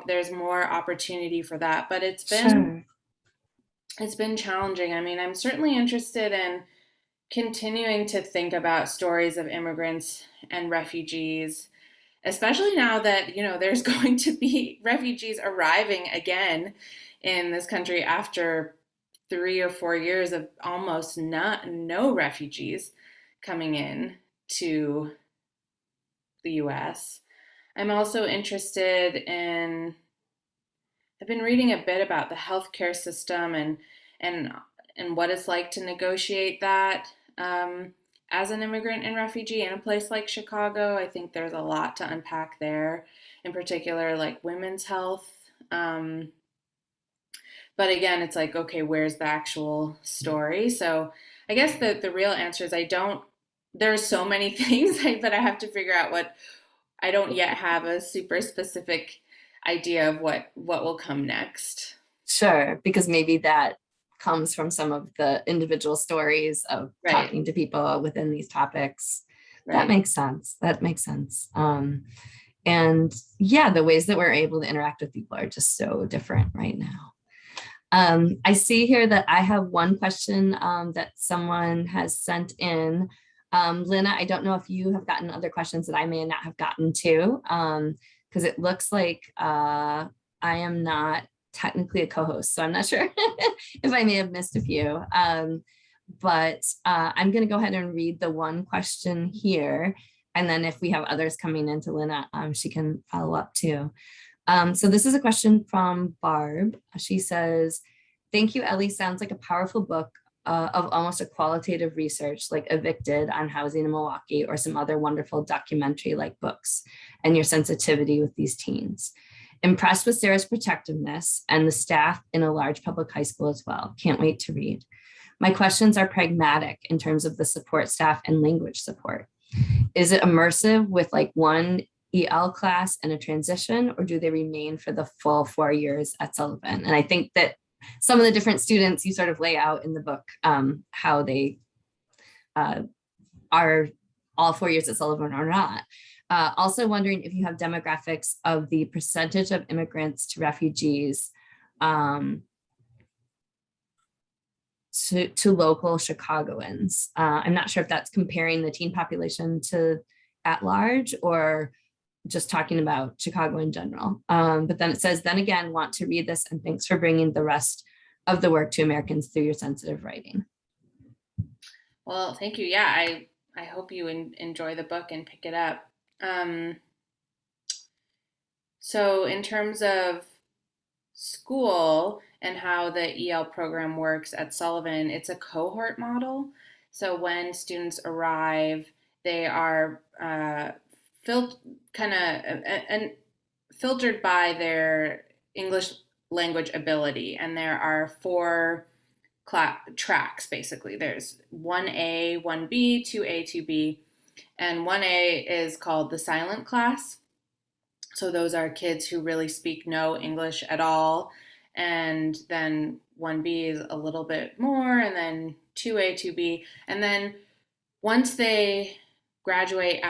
there's more opportunity for that, but it's been challenging. I mean, I'm certainly interested in continuing to think about stories of immigrants and refugees, especially now that, there's going to be refugees arriving again in this country after 3 or 4 years of almost no refugees coming in to the US. I'm also interested in, I've been reading a bit about the healthcare system and what it's like to negotiate that as an immigrant and refugee in a place like Chicago. I think there's a lot to unpack there, in particular, like women's health. But again, it's like, okay, where's the actual story? So I guess the real answer is there's so many things that I have to figure out I don't yet have a super specific idea of what will come next. Sure, because maybe that comes from some of the individual stories of talking to people within these topics. Right. That makes sense. And yeah, the ways that we're able to interact with people are just so different right now. I see here that I have one question that someone has sent in Lina, I don't know if you have gotten other questions that I may not have gotten to, because it looks like I am not technically a co-host, so I'm not sure if I may have missed a few. But I'm going to go ahead and read the one question here. And then if we have others coming into Lina, she can follow up too. So this is a question from Barb. She says, thank you, Ellie. Sounds like a powerful book of almost a qualitative research like Evicted on housing in Milwaukee or some other wonderful documentary like books and your sensitivity with these teens. Impressed with Sarah's protectiveness and the staff in a large public high school as well. Can't wait to read. My questions are pragmatic in terms of the support staff and language support. Is it immersive with like one EL class and a transition, or do they remain for the full 4 years at Sullivan? And I think that some of the different students you sort of lay out in the book, how they are all 4 years at Sullivan or not. Also wondering if you have demographics of the percentage of immigrants to refugees to local Chicagoans. I'm not sure if that's comparing the teen population to at large or just talking about Chicago in general. But then it says, then again, want to read this and thanks for bringing the rest of the work to Americans through your sensitive writing. Well, thank you. Yeah, I hope you enjoy the book and pick it up. So in terms of school and how the EL program works at Sullivan, it's a cohort model. So when students arrive, they are filtered by their English language ability. And there are 4 tracks, basically. There's 1A, 1B, 2A, 2B. And 1A is called the silent class. So those are kids who really speak no English at all. And then 1B is a little bit more, and then 2A, 2B. And then once they graduate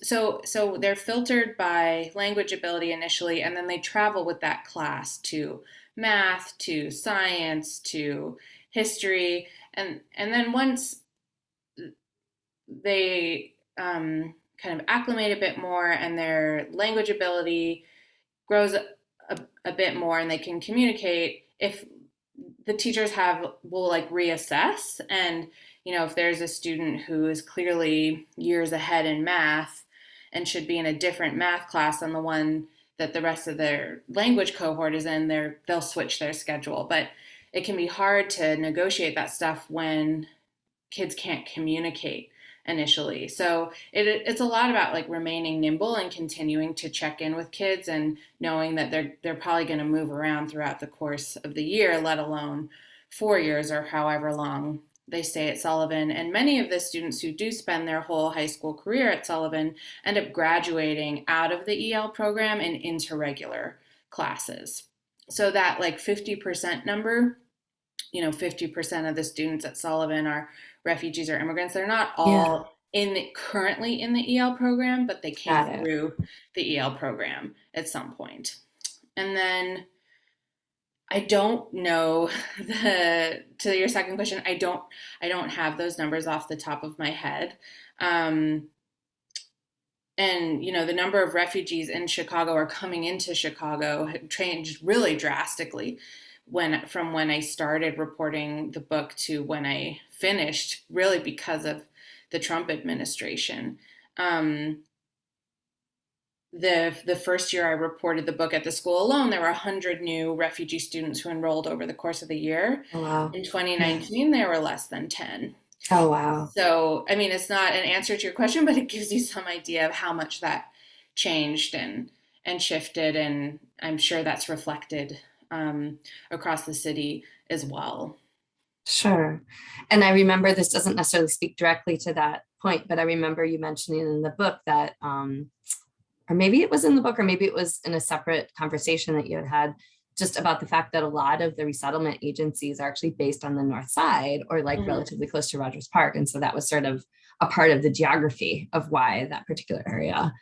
so they're filtered by language ability initially, and then they travel with that class to math, to science, to history. And then once they kind of acclimate a bit more and their language ability grows a bit more and they can communicate, if the teachers will like reassess, and if there's a student who is clearly years ahead in math and should be in a different math class than the one that the rest of their language cohort is in, they'll switch their schedule. But it can be hard to negotiate that stuff when kids can't communicate initially. So it's a lot about like remaining nimble and continuing to check in with kids and knowing that they're probably going to move around throughout the course of the year, let alone 4 years or however long they stay at Sullivan. And many of the students who do spend their whole high school career at Sullivan end up graduating out of the EL program and into regular classes. So that like 50% number, 50% of the students at Sullivan are refugees or immigrants. They're not all currently in the EL program, but they came through the EL program at some point. And then I don't know to your second question, I don't have those numbers off the top of my head. And the number of refugees in Chicago or coming into Chicago had changed really drastically from when I started reporting the book to when I finished, really because of the Trump administration. The first year I reported the book at the school alone, there were 100 new refugee students who enrolled over the course of the year. Oh, wow. In 2019, there were less than 10. Oh, wow. So, I mean, it's not an answer to your question, but it gives you some idea of how much that changed and shifted. And I'm sure that's reflected across the city as well. Sure. And I remember, this doesn't necessarily speak directly to that point, but I remember you mentioning in the book that, or maybe it was in the book, or maybe it was in a separate conversation that you had just about the fact that a lot of the resettlement agencies are actually based on the north side or like relatively close to Rogers Park. And so that was sort of a part of the geography of why that particular area.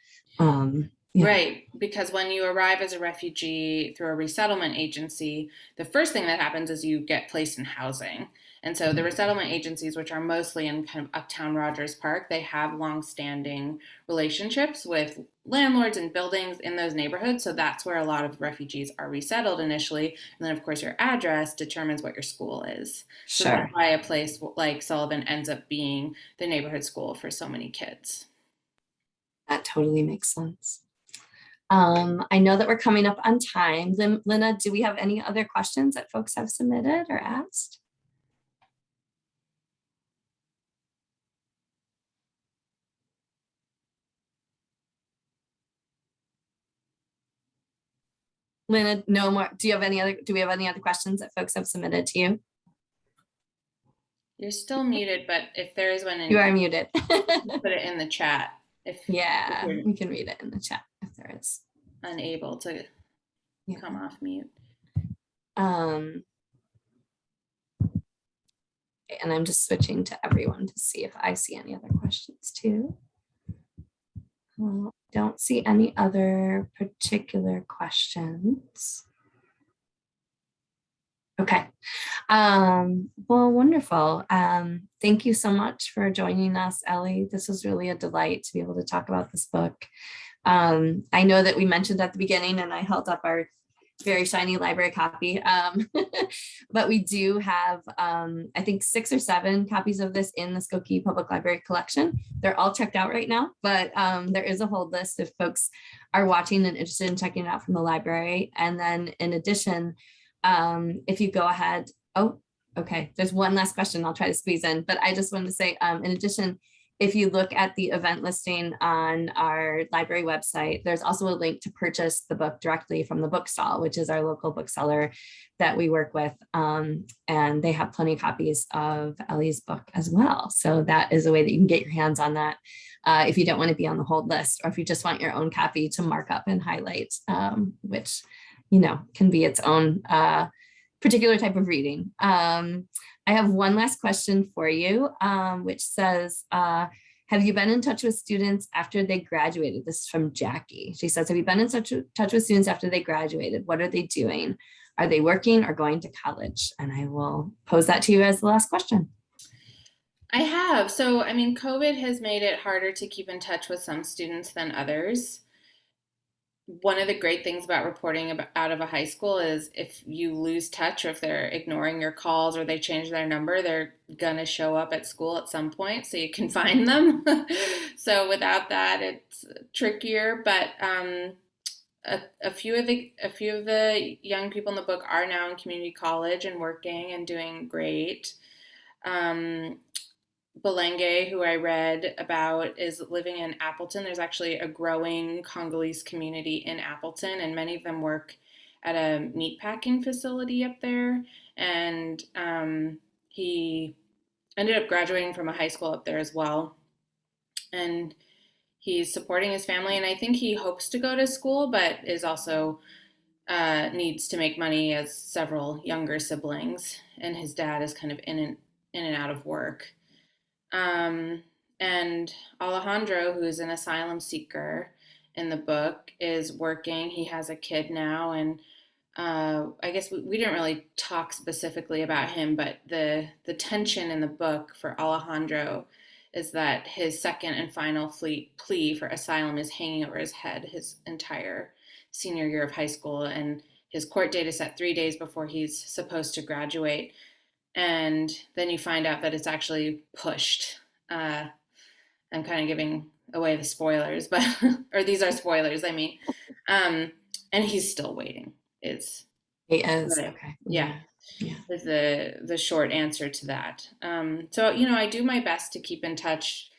Right. Because when you arrive as a refugee through a resettlement agency, the first thing that happens is you get placed in housing. And so the resettlement agencies, which are mostly in kind of uptown Rogers Park, they have longstanding relationships with landlords and buildings in those neighborhoods. So that's where a lot of refugees are resettled initially. And then, of course, your address determines what your school is. So Sure. that's why a place like Sullivan ends up being the neighborhood school for so many kids. That totally makes sense. I know that we're coming up on time. Lina, do we have any other questions that folks have submitted or asked? Lina, no more. Do we have any other questions that folks have submitted to you? You're still muted, but if there is one, You are muted. put it in the chat. Yeah, we can read it in the chat if there is. Unable to come off mute. And I'm just switching to everyone to see if I see any other questions too. Don't see any other particular questions. Okay. Well, wonderful. Thank you so much for joining us, Ellie. This was really a delight to be able to talk about this book. I know that we mentioned at the beginning, and I held up our very shiny library copy, but we do have, I think 6 or 7 copies of this in the Skokie Public Library collection. They're all checked out right now, but there is a hold list if folks are watching and interested in checking it out from the library. And then in addition, if you go ahead, okay, there's one last question I'll try to squeeze in, but I just wanted to say, in addition, if you look at the event listing on our library website, there's also a link to purchase the book directly from the bookstall, which is our local bookseller that we work with. And they have plenty of copies of Ellie's book as well. So that is a way that you can get your hands on that if you don't want to be on the hold list, or if you just want your own copy to mark up and highlight, which, you know, can be its own particular type of reading. I have one last question for you, which says, have you been in touch with students after they graduated? This is from Jackie. She says, have you been in touch with students after they graduated? What are they doing? Are they working or going to college? And I will pose that to you as the last question. I have. So, I mean, COVID has made it harder to keep in touch with some students than others. One of the great things about reporting out of a high school is if you lose touch, or if they're ignoring your calls, or they change their number, they're gonna show up at school at some point, so you can find them. So without that, it's trickier. But a few of the young people in the book are now in community college and working and doing great. Belenge, who I read about, is living in Appleton. There's actually a growing Congolese community in Appleton, and many of them work at a meatpacking facility up there. And he ended up graduating from a high school up there as well. And he's supporting his family, and I think he hopes to go to school, but is also needs to make money as several younger siblings. And his dad is kind of in and out of work. And Alejandro, who is an asylum-seeker in the book, is working. He has a kid now, and I guess we didn't really talk specifically about him, but the tension in the book for Alejandro is that his second and final plea for asylum is hanging over his head his entire senior year of high school, and his court date is set 3 days before he's supposed to graduate. And then you find out that it's actually pushed. I'm kind of giving away the spoilers, but or these are spoilers, I mean. And he's still waiting. He is okay. Yeah. Is the short answer to that. So, you know, I do my best to keep in touch.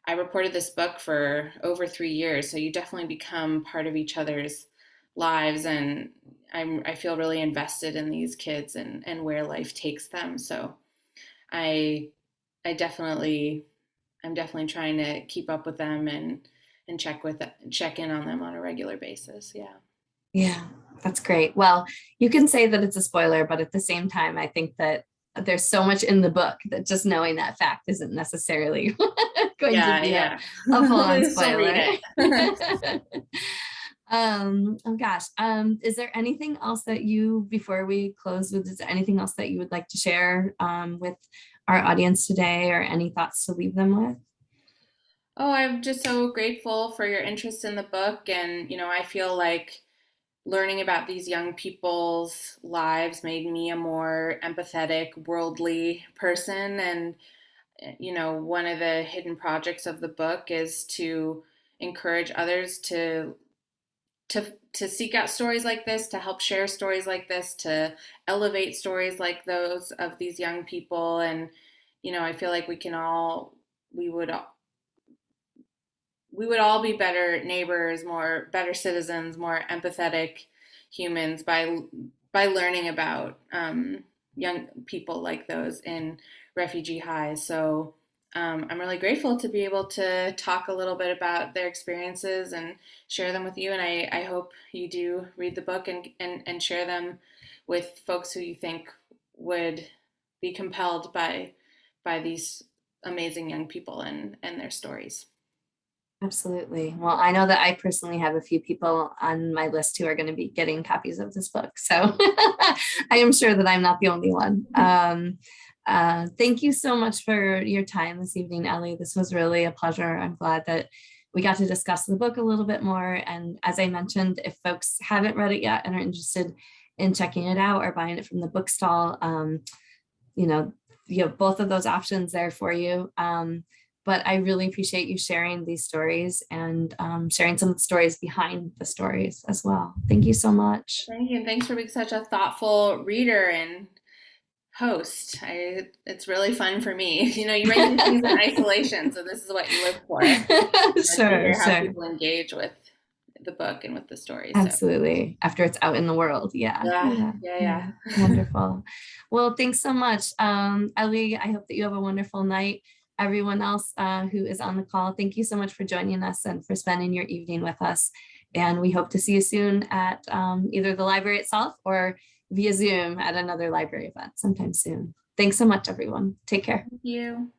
I reported this book for over 3 years, so you definitely become part of each other's lives, and I feel really invested in these kids and where life takes them. So I'm definitely trying to keep up with them and check in on them on a regular basis. Yeah, that's great. Well, you can say that it's a spoiler, but at the same time, I think that there's so much in the book that just knowing that fact isn't necessarily going to be a full-on spoiler. Oh gosh. Is there anything else that before we close with, is there anything else that you would like to share with our audience today, or any thoughts to leave them with? Oh, I'm just so grateful for your interest in the book. And, I feel like learning about these young people's lives made me a more empathetic, worldly person. And, one of the hidden projects of the book is to encourage others to seek out stories like this, to help share stories like this, to elevate stories like those of these young people. And, I feel like we would we would all be better neighbors, more better citizens, more empathetic humans by learning about young people like those in Refugee High. So I'm really grateful to be able to talk a little bit about their experiences and share them with you. And I hope you do read the book and share them with folks who you think would be compelled by these amazing young people and their stories. Absolutely. Well, I know that I personally have a few people on my list who are going to be getting copies of this book. So I am sure that I'm not the only one. Thank you so much for your time this evening, Ellie. This was really a pleasure. I'm glad that we got to discuss the book a little bit more. And as I mentioned, if folks haven't read it yet and are interested in checking it out or buying it from the bookstall, you have both of those options there for you. But I really appreciate you sharing these stories and sharing some of the stories behind the stories as well. Thank you so much. Thank you. And thanks for being such a thoughtful reader and host. It's really fun for me. You write these things in isolation, so this is what you live for. Sure. How people engage with the book and with the story. Absolutely. So. After it's out in the world. Yeah. Wonderful. Well, thanks so much. Ellie, I hope that you have a wonderful night. Everyone else who is on the call, thank you so much for joining us and for spending your evening with us. And we hope to see you soon at either the library itself or via Zoom at another library event sometime soon. Thanks so much, everyone. Take care. Thank you.